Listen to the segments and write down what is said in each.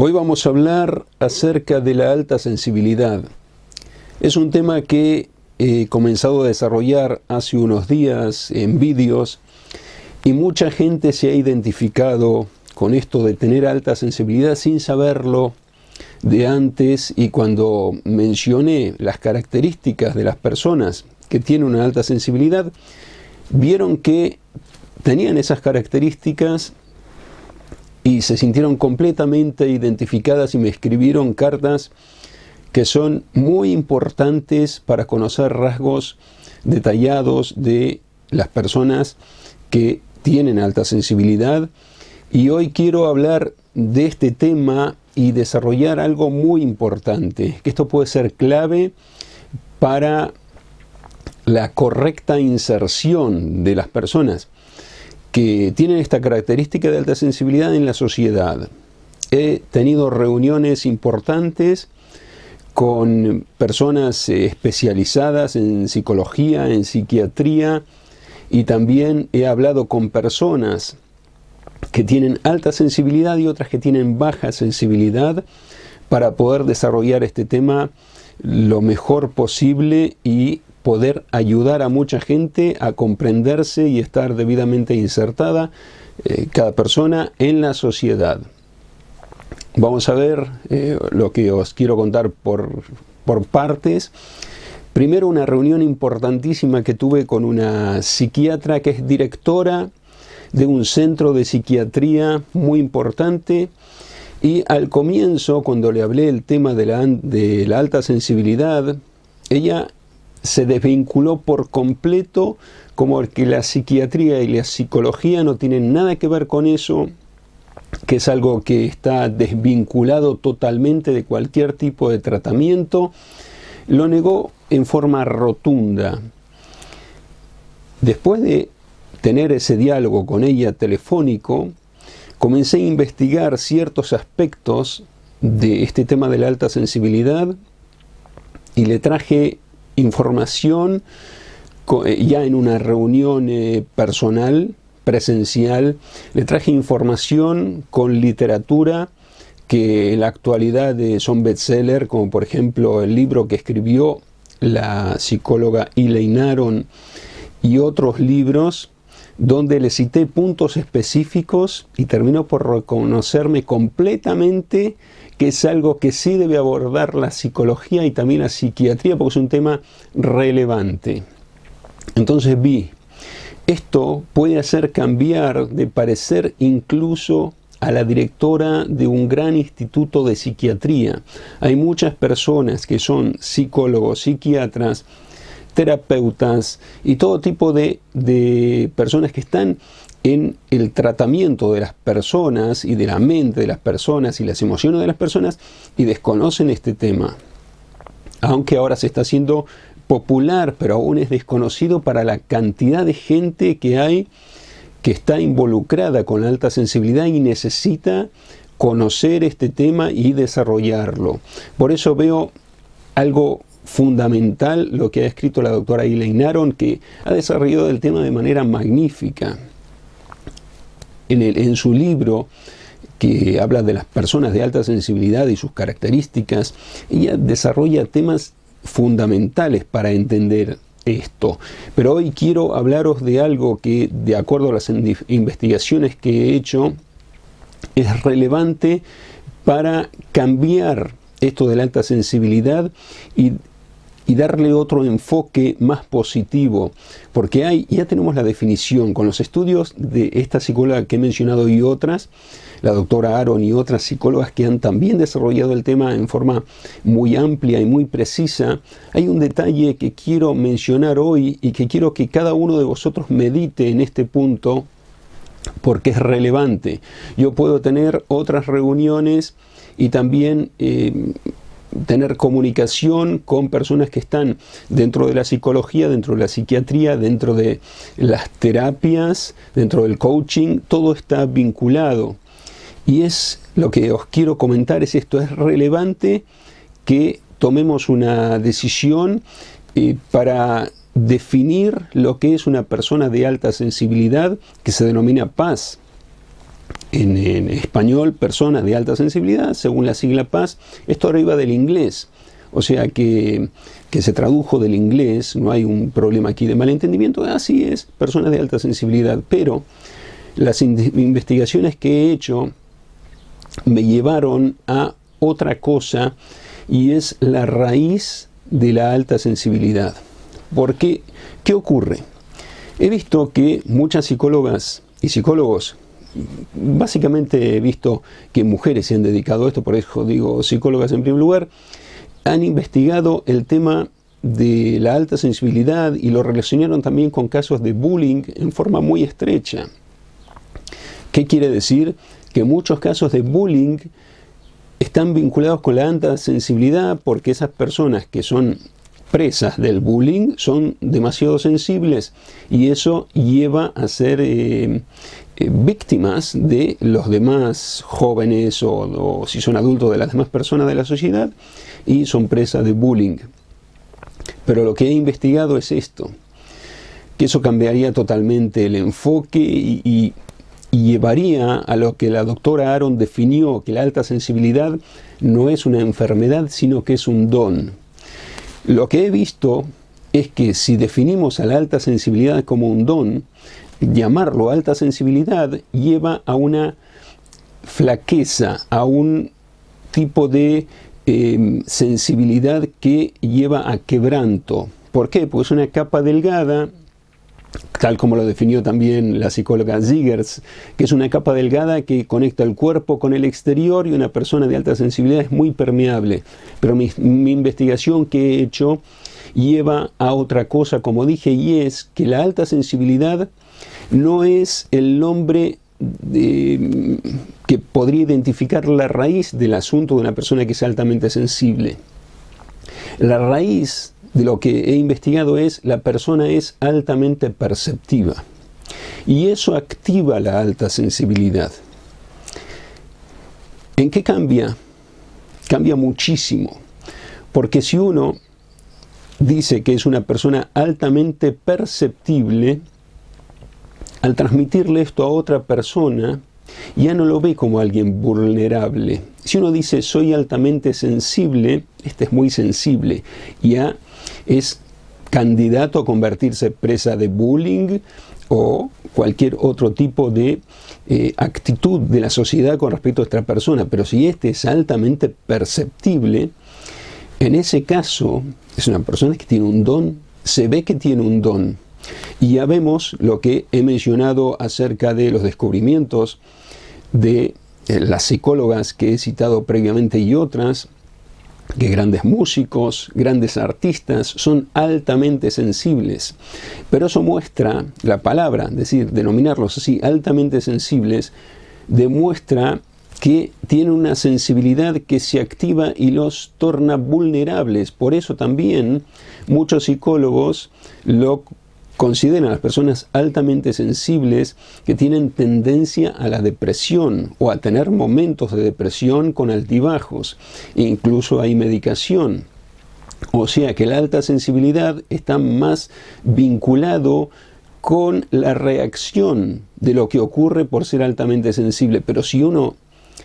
Hoy vamos a hablar acerca de la alta sensibilidad. Es un tema que he comenzado a desarrollar hace unos días en vídeos y mucha gente se ha identificado con esto de tener alta sensibilidad sin saberlo de antes, y cuando mencioné las características de las personas que tienen una alta sensibilidad, vieron que tenían esas características y se sintieron completamente identificadas y me escribieron cartas que son muy importantes para conocer rasgos detallados de las personas que tienen alta sensibilidad. Y hoy quiero hablar de este tema y desarrollar algo muy importante, que esto puede ser clave para la correcta inserción de las personas que tienen esta característica de alta sensibilidad en la sociedad. He tenido reuniones importantes con personas especializadas en psicología, en psiquiatría, y también he hablado con personas que tienen alta sensibilidad y otras que tienen baja sensibilidad para poder desarrollar este tema lo mejor posible y poder ayudar a mucha gente a comprenderse y estar debidamente insertada cada persona en la sociedad. Vamos a ver lo que os quiero contar por partes. Primero, una reunión importantísima que tuve con una psiquiatra que es directora de un centro de psiquiatría muy importante, y al comienzo, cuando le hablé el tema de la alta sensibilidad, ella se desvinculó por completo, como que la psiquiatría y la psicología no tienen nada que ver con eso, que es algo que está desvinculado totalmente de cualquier tipo de tratamiento. Lo negó en forma rotunda. Después de tener ese diálogo con ella telefónico, comencé a investigar ciertos aspectos de este tema de la alta sensibilidad y le traje información ya en una reunión personal, presencial. Le traje información con literatura que en la actualidad son bestseller, como por ejemplo el libro que escribió la psicóloga Elaine Aron y otros libros, donde le cité puntos específicos y terminó por reconocerme completamente que es algo que sí debe abordar la psicología y también la psiquiatría, porque es un tema relevante. Entonces vi, esto puede hacer cambiar de parecer incluso a la directora de un gran instituto de psiquiatría. Hay muchas personas que son psicólogos, psiquiatras, terapeutas y todo tipo de personas que están en el tratamiento de las personas y de la mente de las personas y las emociones de las personas, y desconocen este tema. Aunque ahora se está haciendo popular, pero aún es desconocido para la cantidad de gente que hay que está involucrada con la alta sensibilidad y necesita conocer este tema y desarrollarlo. Por eso veo algo fundamental lo que ha escrito la doctora Elaine Aron, que ha desarrollado el tema de manera magnífica. En su libro, que habla de las personas de alta sensibilidad y sus características, ella desarrolla temas fundamentales para entender esto. Pero hoy quiero hablaros de algo que, de acuerdo a las investigaciones que he hecho, es relevante para cambiar esto de la alta sensibilidad y darle otro enfoque más positivo, porque ya tenemos la definición con los estudios de esta psicóloga que he mencionado y otras, la doctora Aron y otras psicólogas que han también desarrollado el tema en forma muy amplia y muy precisa. Hay un detalle que quiero mencionar hoy y que quiero que cada uno de vosotros medite en este punto, porque es relevante. Yo puedo tener otras reuniones y también tener comunicación con personas que están dentro de la psicología, dentro de la psiquiatría, dentro de las terapias, dentro del coaching. Todo está vinculado. Y es lo que os quiero comentar, es esto: es relevante que tomemos una decisión para definir lo que es una persona de alta sensibilidad, que se denomina paz. en español, personas de alta sensibilidad, según la sigla PAS. Esto deriva del inglés, o sea que se tradujo del inglés, no hay un problema aquí de malentendimiento, así es, personas de alta sensibilidad. Pero las investigaciones que he hecho me llevaron a otra cosa, y es la raíz de la alta sensibilidad. Porque, ¿qué ocurre? He visto que muchas psicólogas y psicólogos, básicamente he visto que mujeres se han dedicado a esto, por eso digo psicólogas en primer lugar, han investigado el tema de la alta sensibilidad y lo relacionaron también con casos de bullying en forma muy estrecha. ¿Qué quiere decir? Que muchos casos de bullying están vinculados con la alta sensibilidad, porque esas personas que son presas del bullying son demasiado sensibles, y eso lleva a ser víctimas de los demás jóvenes o si son adultos, de las demás personas de la sociedad, y son presas de bullying. Pero lo que he investigado es esto, que eso cambiaría totalmente el enfoque y llevaría a lo que la doctora Aron definió, que la alta sensibilidad no es una enfermedad, sino que es un don. Lo que he visto es que si definimos a la alta sensibilidad como un don, llamarlo alta sensibilidad lleva a una flaqueza, a un tipo de sensibilidad que lleva a quebranto. ¿Por qué? Porque es una capa delgada, tal como lo definió también la psicóloga Ziegers, que es una capa delgada que conecta el cuerpo con el exterior, y una persona de alta sensibilidad es muy permeable. Pero mi investigación que he hecho lleva a otra cosa, como dije, y es que la alta sensibilidad no es el nombre que podría identificar la raíz del asunto de una persona que es altamente sensible. La raíz de lo que he investigado es: la persona es altamente perceptiva, y eso activa la alta sensibilidad. ¿En qué cambia? Cambia muchísimo, porque si uno dice que es una persona altamente perceptible, al transmitirle esto a otra persona, ya no lo ve como alguien vulnerable. Si uno dice soy altamente sensible, este es muy sensible, ya es candidato a convertirse presa de bullying o cualquier otro tipo de actitud de la sociedad con respecto a esta persona. Pero si este es altamente perceptible, en ese caso es una persona que tiene un don, se ve que tiene un don. Y ya vemos lo que he mencionado acerca de los descubrimientos de las psicólogas que he citado previamente y otras, que grandes músicos, grandes artistas son altamente sensibles. Pero eso muestra, la palabra, es decir, denominarlos así, altamente sensibles, demuestra que tienen una sensibilidad que se activa y los torna vulnerables. Por eso también muchos psicólogos lo consideran a las personas altamente sensibles que tienen tendencia a la depresión o a tener momentos de depresión con altibajos. E incluso hay medicación. O sea que la alta sensibilidad está más vinculado con la reacción de lo que ocurre por ser altamente sensible. Pero si uno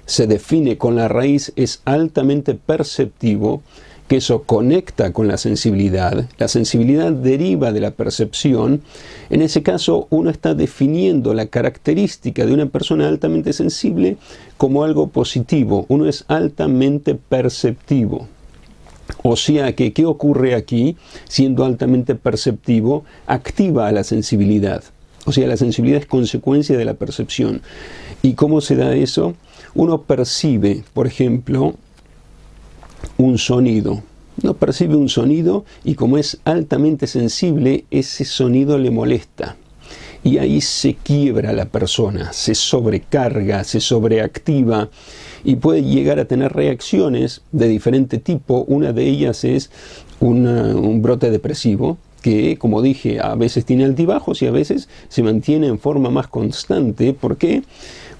se define con la raíz, es altamente perceptivo, que eso conecta con la sensibilidad deriva de la percepción. En ese caso uno está definiendo la característica de una persona altamente sensible como algo positivo. Uno es altamente perceptivo. O sea que, ¿qué ocurre aquí? Siendo altamente perceptivo, activa a la sensibilidad. O sea, la sensibilidad es consecuencia de la percepción. ¿Y cómo se da eso? Uno percibe, por ejemplo, un sonido. Uno percibe un sonido y como es altamente sensible, ese sonido le molesta. Y ahí se quiebra la persona, se sobrecarga, se sobreactiva y puede llegar a tener reacciones de diferente tipo. Una de ellas es un brote depresivo, que, como dije, a veces tiene altibajos y a veces se mantiene en forma más constante. ¿Por qué?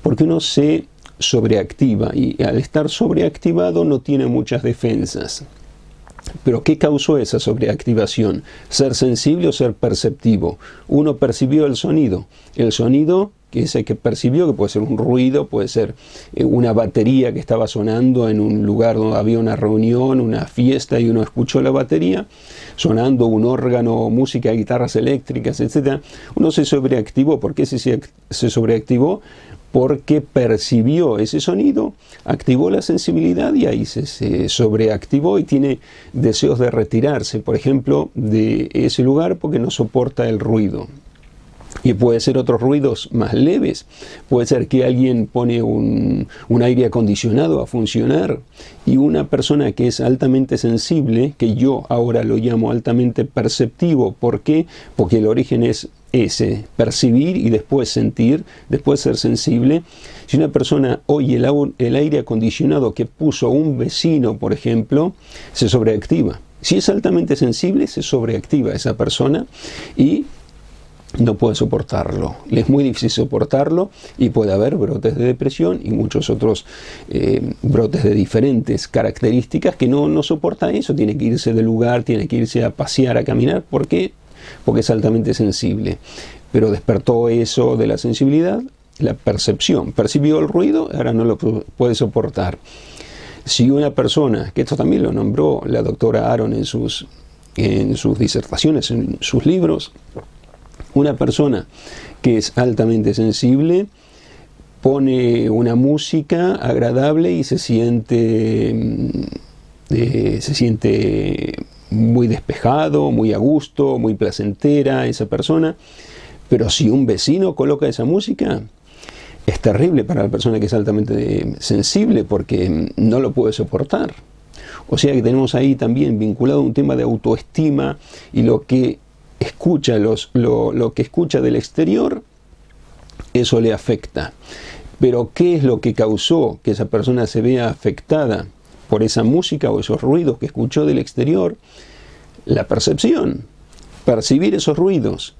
Porque uno se sobreactiva y al estar sobreactivado no tiene muchas defensas. Pero ¿qué causó esa sobreactivación? ¿Ser sensible o ser perceptivo? Uno percibió el sonido que ese que percibió, que puede ser un ruido, puede ser una batería que estaba sonando en un lugar donde había una reunión, una fiesta, y uno escuchó la batería sonando, un órgano, música, guitarras eléctricas, etc. Uno se sobreactivó. ¿Por qué se sobreactivó? Porque percibió ese sonido, activó la sensibilidad y ahí se sobreactivó y tiene deseos de retirarse, por ejemplo, de ese lugar porque no soporta el ruido. Y puede ser otros ruidos más leves. Puede ser que alguien pone un aire acondicionado a funcionar y una persona que es altamente sensible, que yo ahora lo llamo altamente perceptivo. ¿Por qué? Porque el origen es ese, percibir y después sentir, después ser sensible. Si una persona oye el aire acondicionado que puso un vecino, por ejemplo, se sobreactiva. Si es altamente sensible, se sobreactiva esa persona y no puede soportarlo. Le es muy difícil soportarlo y puede haber brotes de depresión y muchos otros brotes de diferentes características que no soporta eso. Tiene que irse del lugar, tiene que irse a pasear, a caminar. ¿Por qué? Porque es altamente sensible. Pero despertó eso de la sensibilidad, la percepción. Percibió el ruido, ahora no lo puede soportar. Si una persona, que esto también lo nombró la doctora Aron en sus disertaciones, en sus libros, una persona que es altamente sensible pone una música agradable y se siente muy despejado, muy a gusto, muy placentera esa persona. Pero si un vecino coloca esa música, es terrible para la persona que es altamente sensible porque no lo puede soportar. O sea que tenemos ahí también vinculado un tema de autoestima y lo que escucha, lo que escucha del exterior, eso le afecta. Pero ¿qué es lo que causó que esa persona se vea afectada por esa música o esos ruidos que escuchó del exterior? La percepción, percibir esos ruidos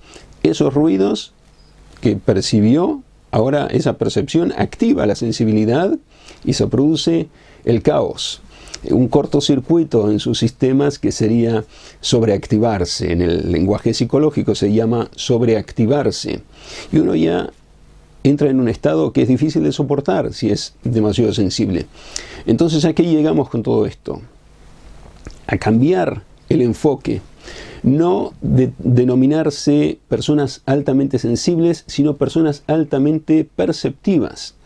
que percibió, ahora esa percepción activa la sensibilidad y se produce el caos. Un cortocircuito en sus sistemas que sería sobreactivarse. En el lenguaje psicológico se llama sobreactivarse. Y uno ya entra en un estado que es difícil de soportar si es demasiado sensible. Entonces, ¿a qué llegamos con todo esto? A cambiar el enfoque. No denominarse personas altamente sensibles, sino personas altamente perceptivas.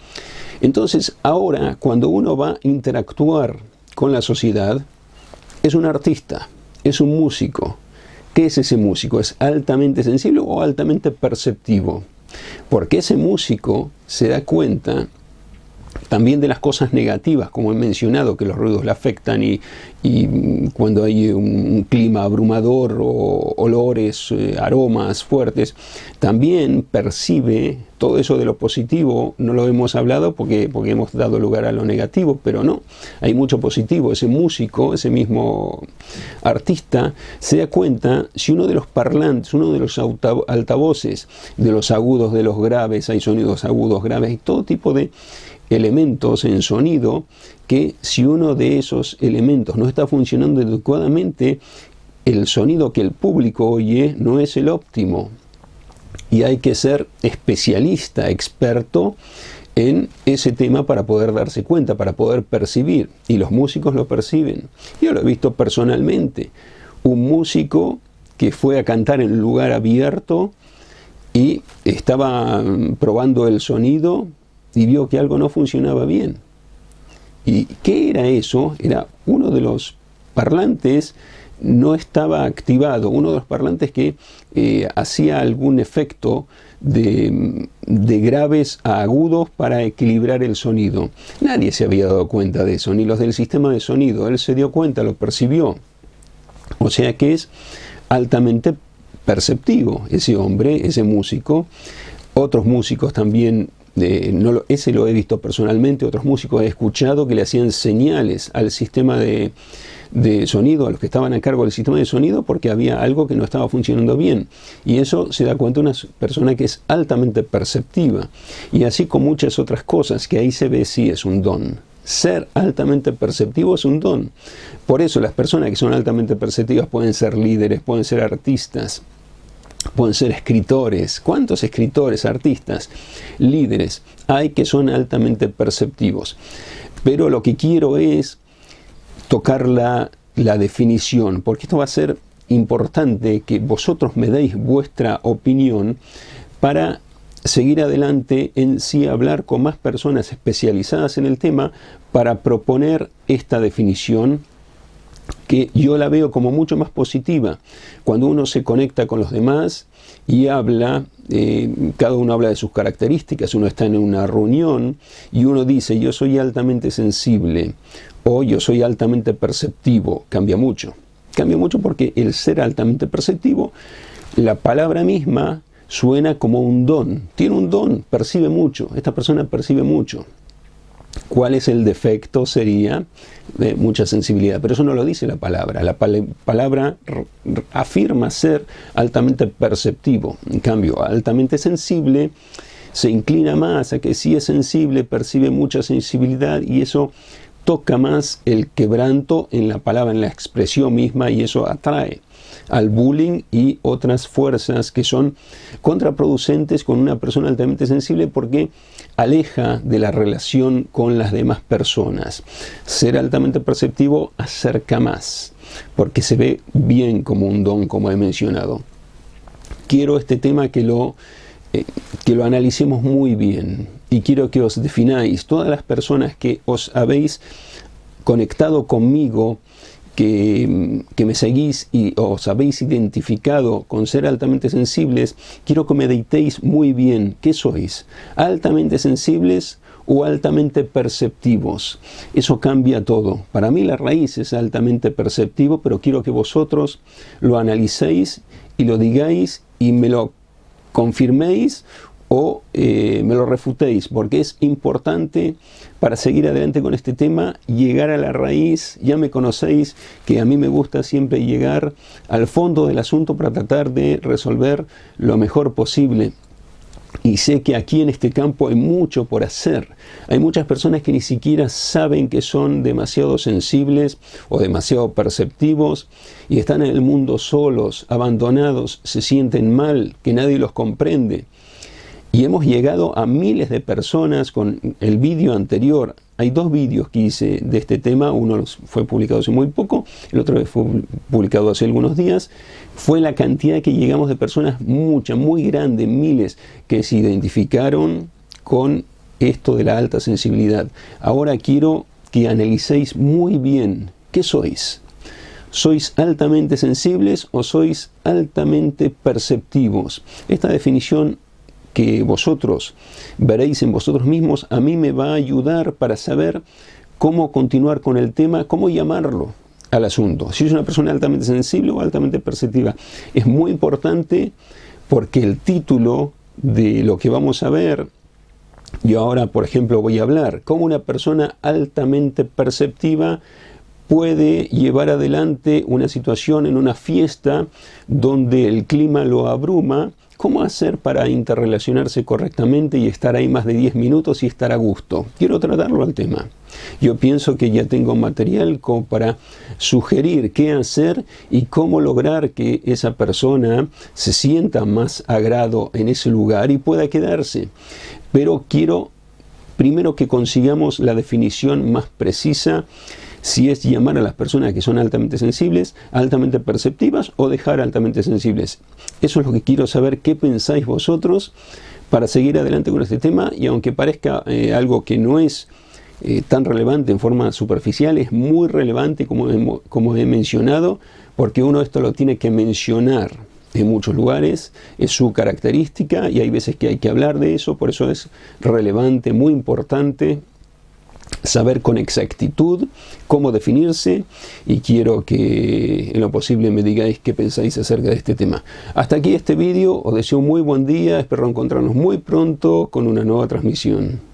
Entonces, ahora, cuando uno va a interactuar con la sociedad, es un artista, es un músico. ¿Qué es ese músico? ¿Es altamente sensible o altamente perceptivo? Porque ese músico se da cuenta también de las cosas negativas, como he mencionado, que los ruidos le afectan y cuando hay un clima abrumador o olores, aromas fuertes, también percibe todo eso de lo positivo. No lo hemos hablado porque hemos dado lugar a lo negativo, pero no, hay mucho positivo. Ese músico, ese mismo artista, se da cuenta si uno de los parlantes, uno de los altavoces, de los agudos, de los graves, hay sonidos agudos, graves, hay todo tipo de elementos en sonido que si uno de esos elementos no está funcionando adecuadamente, el sonido que el público oye no es el óptimo. Y hay que ser especialista, experto en ese tema para poder darse cuenta, para poder percibir. Y los músicos lo perciben. Yo lo he visto personalmente. Un músico que fue a cantar en un lugar abierto y estaba probando el sonido y vio que algo no funcionaba bien. ¿Y qué era eso? Era uno de los parlantes no estaba activado, uno de los parlantes que hacía algún efecto de graves a agudos para equilibrar el sonido. Nadie se había dado cuenta de eso, ni los del sistema de sonido. Él se dio cuenta, lo percibió. O sea que es altamente perceptivo ese hombre, ese músico. Otros músicos también, ese lo he visto personalmente, otros músicos he escuchado que le hacían señales al sistema de sonido, a los que estaban a cargo del sistema de sonido, porque había algo que no estaba funcionando bien. Y eso se da cuenta una persona que es altamente perceptiva. Y así con muchas otras cosas, que ahí se ve si es un don. Ser altamente perceptivo es un don. Por eso las personas que son altamente perceptivas pueden ser líderes, pueden ser artistas, pueden ser escritores. ¿Cuántos escritores, artistas, líderes hay que son altamente perceptivos? Pero lo que quiero es tocar la definición, porque esto va a ser importante que vosotros me deis vuestra opinión para seguir adelante en sí hablar con más personas especializadas en el tema para proponer esta definición que yo la veo como mucho más positiva. Cuando uno se conecta con los demás y habla, cada uno habla de sus características, uno está en una reunión y uno dice yo soy altamente sensible o yo soy altamente perceptivo, cambia mucho. Cambia mucho porque el ser altamente perceptivo, la palabra misma suena como un don. Tiene un don, percibe mucho. Esta persona percibe mucho. ¿Cuál es el defecto? Sería mucha sensibilidad. Pero eso no lo dice la palabra. La palabra afirma ser altamente perceptivo. En cambio, altamente sensible se inclina más a que si es sensible, percibe mucha sensibilidad y eso toca más el quebranto en la palabra, en la expresión misma, y eso atrae al bullying y otras fuerzas que son contraproducentes con una persona altamente sensible porque aleja de la relación con las demás personas. Ser altamente perceptivo acerca más, porque se ve bien como un don, como he mencionado. Quiero este tema que lo analicemos muy bien y quiero que os defináis, todas las personas que os habéis conectado conmigo, que me seguís y os habéis identificado con ser altamente sensibles, quiero que meditéis muy bien. ¿Qué sois? ¿Altamente sensibles o altamente perceptivos? Eso cambia todo. Para mí la raíz es altamente perceptivo, pero quiero que vosotros lo analicéis y lo digáis y me lo confirméis o me lo refutéis, porque es importante para seguir adelante con este tema, llegar a la raíz. Ya me conocéis que a mí me gusta siempre llegar al fondo del asunto para tratar de resolver lo mejor posible. Y sé que aquí en este campo hay mucho por hacer. Hay muchas personas que ni siquiera saben que son demasiado sensibles o demasiado perceptivos y están en el mundo solos, abandonados, se sienten mal, que nadie los comprende. Y hemos llegado a miles de personas con el vídeo anterior. Hay 2 vídeos que hice de este tema, uno fue publicado hace muy poco, el otro fue publicado hace algunos días. Fue la cantidad que llegamos de personas, mucha, muy grande, miles, que se identificaron con esto de la alta sensibilidad. Ahora quiero que analicéis muy bien, ¿qué sois? ¿Sois altamente sensibles o sois altamente perceptivos? Esta definición que vosotros veréis en vosotros mismos, a mí me va a ayudar para saber cómo continuar con el tema, cómo llamarlo al asunto. Si es una persona altamente sensible o altamente perceptiva. Es muy importante porque el título de lo que vamos a ver, yo ahora, por ejemplo, voy a hablar cómo una persona altamente perceptiva puede llevar adelante una situación en una fiesta donde el clima lo abruma. ¿Cómo hacer para interrelacionarse correctamente y estar ahí más de 10 minutos y estar a gusto? Quiero tratarlo al tema. Yo pienso que ya tengo material como para sugerir qué hacer y cómo lograr que esa persona se sienta más a grado en ese lugar y pueda quedarse. Pero quiero primero que consigamos la definición más precisa, si es llamar a las personas que son altamente sensibles, altamente perceptivas o dejar altamente sensibles. Eso es lo que quiero saber, qué pensáis vosotros para seguir adelante con este tema, y aunque parezca algo que no es tan relevante en forma superficial, es muy relevante como he mencionado, porque uno esto lo tiene que mencionar en muchos lugares, es su característica y hay veces que hay que hablar de eso, por eso es relevante, muy importante saber con exactitud cómo definirse, y quiero que en lo posible me digáis qué pensáis acerca de este tema. Hasta aquí este vídeo, os deseo un muy buen día, espero encontrarnos muy pronto con una nueva transmisión.